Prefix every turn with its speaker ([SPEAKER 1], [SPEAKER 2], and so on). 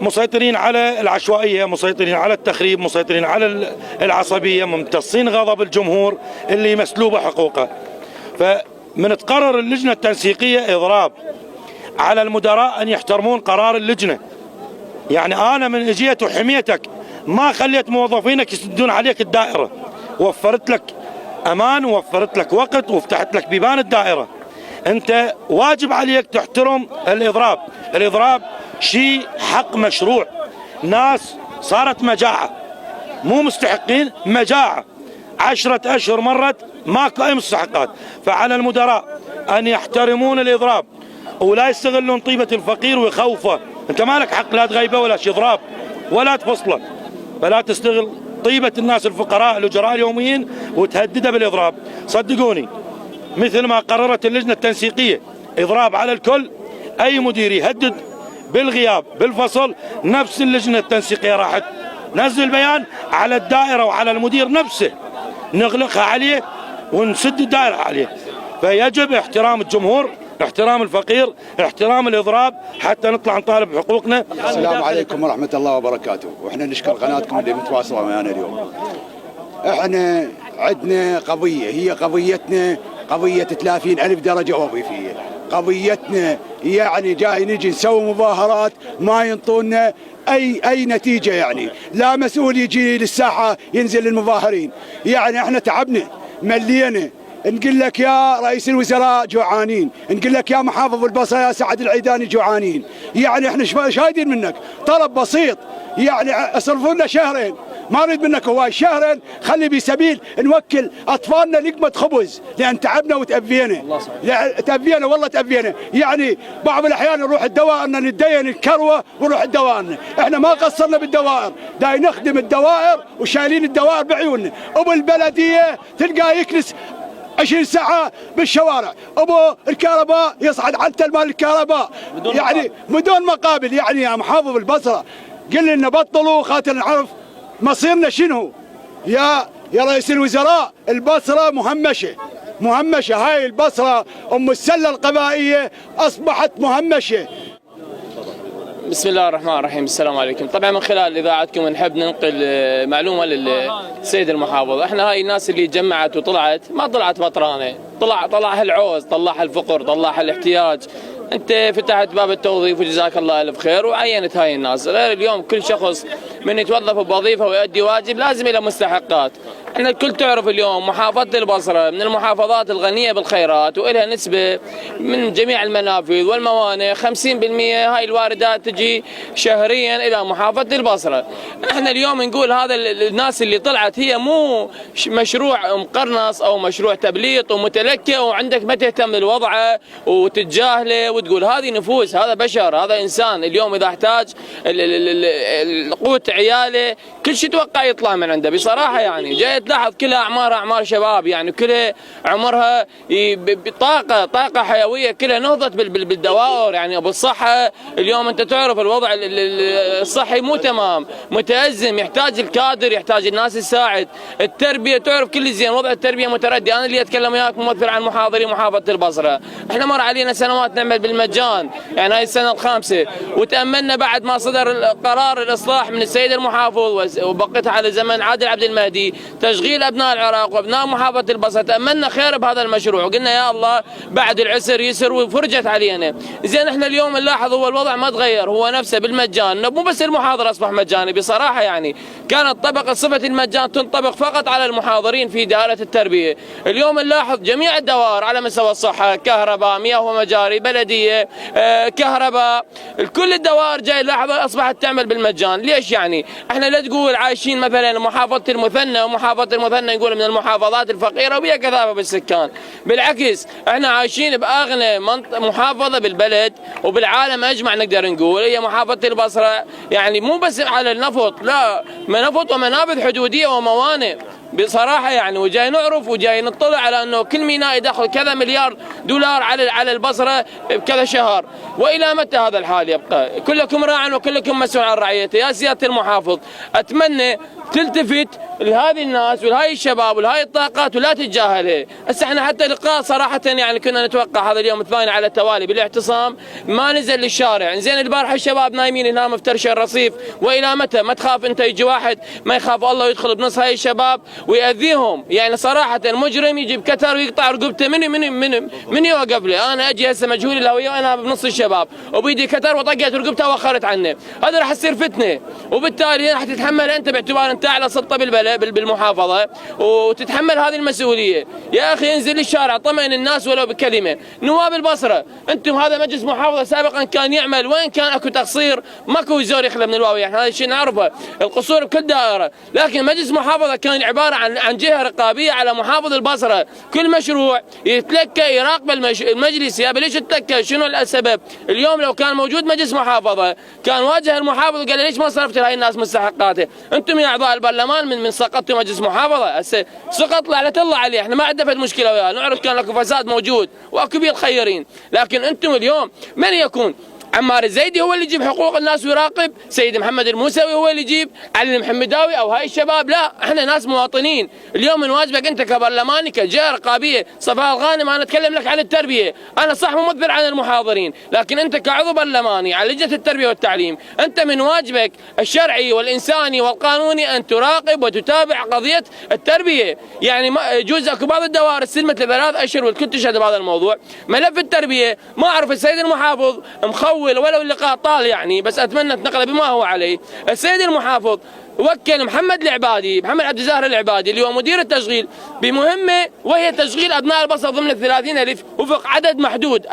[SPEAKER 1] مسيطرين على العشوائية، مسيطرين على التخريب، مسيطرين على العصبية، ممتصين غضب الجمهور اللي مسلوبه حقوقه. فمن تقرر اللجنة التنسيقية إضراب على المدراء أن يحترمون قرار اللجنة. يعني أنا من إجيت وحميتك ما خليت موظفينك يسدون عليك الدائرة، وفرت لك أمان ووفرت لك وقت وفتحت لك بيبان الدائرة. أنت واجب عليك تحترم الإضراب. الإضراب شيء حق مشروع. ناس صارت مجاعة، مو مستحقين، مجاعة 10 أشهر مرت ماكو أي مستحقات. فعلى المدراء أن يحترمون الإضراب ولا يستغلون طيبة الفقير ويخوفه. أنت مالك حق لا تغيبه ولا إضراب ولا تفصله، فلا تستغل طيبة الناس الفقراء الأجراء اليوميين وتهدده بالإضراب. صدقوني مثل ما قررت اللجنة التنسيقية إضراب على الكل، أي مدير يهدد بالغياب بالفصل، نفس اللجنة التنسيقية راح نزل بيان على الدائرة وعلى المدير نفسه نغلقها عليه ونسد الدائرة عليه. فيجب احترام الجمهور، احترام الفقير، احترام الإضراب حتى نطلع نطالب بحقوقنا.
[SPEAKER 2] السلام عليكم ورحمة الله وبركاته. واحنا نشكر قناتكم اللي متواصلة معنا اليوم. احنا عندنا قضية، هي قضيتنا قضية 30,000 درجة وظيفية. قضيتنا يعني جاي نجي نسوي مظاهرات ما ينطونا اي نتيجة، يعني لا مسؤول يجي للساحة ينزل للمظاهرين. يعني احنا تعبنا ملينا. نقول لك يا رئيس الوزراء جوعانين، نقول لك يا محافظ البصره يا سعد العيداني جوعانين. يعني احنا شايدين منك طلب بسيط، يعني اصرفوا لنا شهرين، ما نريد منك هواي، شهرين خلي بسبيل نوكل اطفالنا لقمه خبز، لان تعبنا وتأذينا. تأذينا والله تأذينا. يعني بعض الاحيان نروح الدوائرنا نتدين الكروه ونروح الدوائرنا، احنا ما قصرنا بالدوائر، داي نخدم الدوائر وشايلين الدوائر بعيوننا. ابو البلديه تلقاه يكنس 20 ساعة بالشوارع، ابو الكهرباء يصعد على مال الكهرباء يعني بدون مقابل. يعني يا محافظ البصرة قل لنا بطلوا خاطر نعرف مصيرنا شنو. يا رئيس الوزراء البصرة مهمشة، هاي البصرة ام السلة القبائية اصبحت مهمشة.
[SPEAKER 3] بسم الله الرحمن الرحيم. السلام عليكم. طبعا من خلال اذاعتكم نحب ننقل معلومه للسيد المحافظ. احنا هاي الناس اللي جمعت وطلعت ما طلعت بطرانه، طلعها العوز، طلعها الفقر، طلعها الاحتياج. انت فتحت باب التوظيف وجزاك الله الف خير وعينت هاي الناس. غير اليوم كل شخص من يتوظف بوظيفه ويؤدي واجب لازم له مستحقات. احنا الكل تعرف اليوم محافظة البصرة من المحافظات الغنية بالخيرات وإلها نسبة من جميع المنافذ والموانئ. 50% هاي الواردات تجي شهريا إلى محافظة البصرة. احنا اليوم نقول هذا الناس اللي طلعت هي مو مشروع مقرنص أو مشروع تبليط ومتلكئ وعندك ما تهتم للوضع وتتجاهله وتقول هذه نفوس، هذا بشر، هذا إنسان. اليوم إذا احتاج قوت عياله كل شيء توقع يطلع من عنده بصراحة. يعني جاي تلاحظ كلها أعمارها أعمار شباب، يعني كلها عمرها طاقة حيوية، كلها نهضت بالدوائر. يعني بالصحة اليوم أنت تعرف الوضع الصحي مو تمام، متأزم، يحتاج الكادر، يحتاج الناس تساعد. التربية تعرف كل زين، وضع التربية متردي. أنا اللي أتكلم وياك ممثل عن محاضرين محافظة البصرة. احنا مر علينا سنوات نعمل بالمجان، يعني هاي السنة الخامسة، وتأملنا بعد ما صدر قرار الإصلاح من السيد المحافظ وبقيتها على زمن عادل عبد المهدي تشغيل أبناء العراق وأبناء محافظة البصرة. تأملنا خير بهذا المشروع وقلنا يا الله بعد العسر يسر وفرجت علينا. زين احنا اليوم نلاحظ هو الوضع ما تغير، هو نفسه بالمجان. مو بس المحاضر أصبح مجاني بصراحة، يعني كانت طبقة صفة المجان تنطبق فقط على المحاضرين في دائرة التربية. اليوم نلاحظ جميع الدوائر على مستوى الصحة، كهرباء، مياه ومجاري، بلدية، كهرباء، كل الدوائر جاي نلاحظ أصبحت تعمل بالمجان. ليش يعني؟ احنا لا تقول عايشين مثلا محافظة المثنى، ومحافظة المثنى يقول من المحافظات الفقيرة وبها كثافة بالسكان. بالعكس احنا عايشين بأغنى محافظة بالبلد وبالعالم أجمع نقدر نقول هي محافظة البصرة. يعني مو بس على النفط، لا، نفط ومنابذ حدودية وموانئ بصراحة. يعني وجاي نعرف وجاي نطلع على أنه كل ميناء يدخل كذا مليار دولار على البصرة بكذا شهر. وإلى متى هذا الحال يبقى؟ كلكم راع وكلكم مسؤول عن رعيته. يا سيادة المحافظ أتمنى تلتفت لهذه الناس ولهاي الشباب ولهاي الطاقات ولا تتجاهلها. هسه احنا حتى لقاء صراحه يعني كنا نتوقع هذا اليوم الثاني على التوالي بالاعتصام ما نزل للشارع. زين البارحه الشباب نايمين هنا مفترشه الرصيف، والى متى؟ ما تخاف انت يجي واحد ما يخاف الله يدخل بنص هاي الشباب ويأذيهم؟ يعني صراحه المجرم يجي بكتر ويقطع رقبته من يوقف له؟ انا اجي هسه مجهول الهويه وانا بنص الشباب وبيدي كتر وطقت رقبته واخرت عنه، هذا راح يصير فتنه، وبالتالي راح تتحمل انت باعتبار انت اعلى سلطه بالمحافظه وتتحمل هذه المسؤوليه. يا اخي انزل للشارع طمئن الناس ولو بكلمه. نواب البصره انتم هذا مجلس محافظه سابقا كان يعمل، وين كان اكو تقصير؟ ماكو زور يخلى من الواويه، احنا هذا الشيء نعرفه، القصور بكل دائره، لكن مجلس محافظه كان عباره عن جهه رقابيه على محافظ البصره، كل مشروع يتلكى يراقب المجلس. يا ليش تلكى؟ شنو السبب؟ اليوم لو كان موجود مجلس محافظه كان واجه المحافظ وقال ليش ما صرفت لهي الناس مستحقاته؟ انتم يا اعضاء البرلمان من سقطتوا مجلس محافظه، هسه سقط لعنه الله عليه، احنا ما عندنا مشكله وياه، نعرف كان لكم فساد موجود واكو بيه الخيرين، لكن انتم اليوم من يكون؟ عمار الزيدي هو اللي يجيب حقوق الناس ويراقب، سيد محمد الموسوي هو اللي يجيب، علي المحمداوي او هاي الشباب؟ لا، احنا ناس مواطنين. اليوم من واجبك انت كبرلماني كجهه رقابيه. صفاء الغانم انا اتكلم لك عن التربيه، انا صح ممثل عن المحاضرين، لكن انت كعضو برلماني على لجنه التربيه والتعليم، انت من واجبك الشرعي والانساني والقانوني ان تراقب وتتابع قضيه التربيه. يعني ما يجوز اكو بعض الدوائر استلمت ل3 اشهر والكل تشهد بهذا الموضوع، ملف التربيه ما اعرف السيد المحافظ مخول ولو اللقاء طال يعني، بس اتمنى تنقله بما هو عليه. السيد المحافظ وكل محمد عبد الزاهر العبادي اللي هو مدير التشغيل بمهمه، وهي تشغيل ابناء البصره ضمن 30,000 وفق عدد محدود.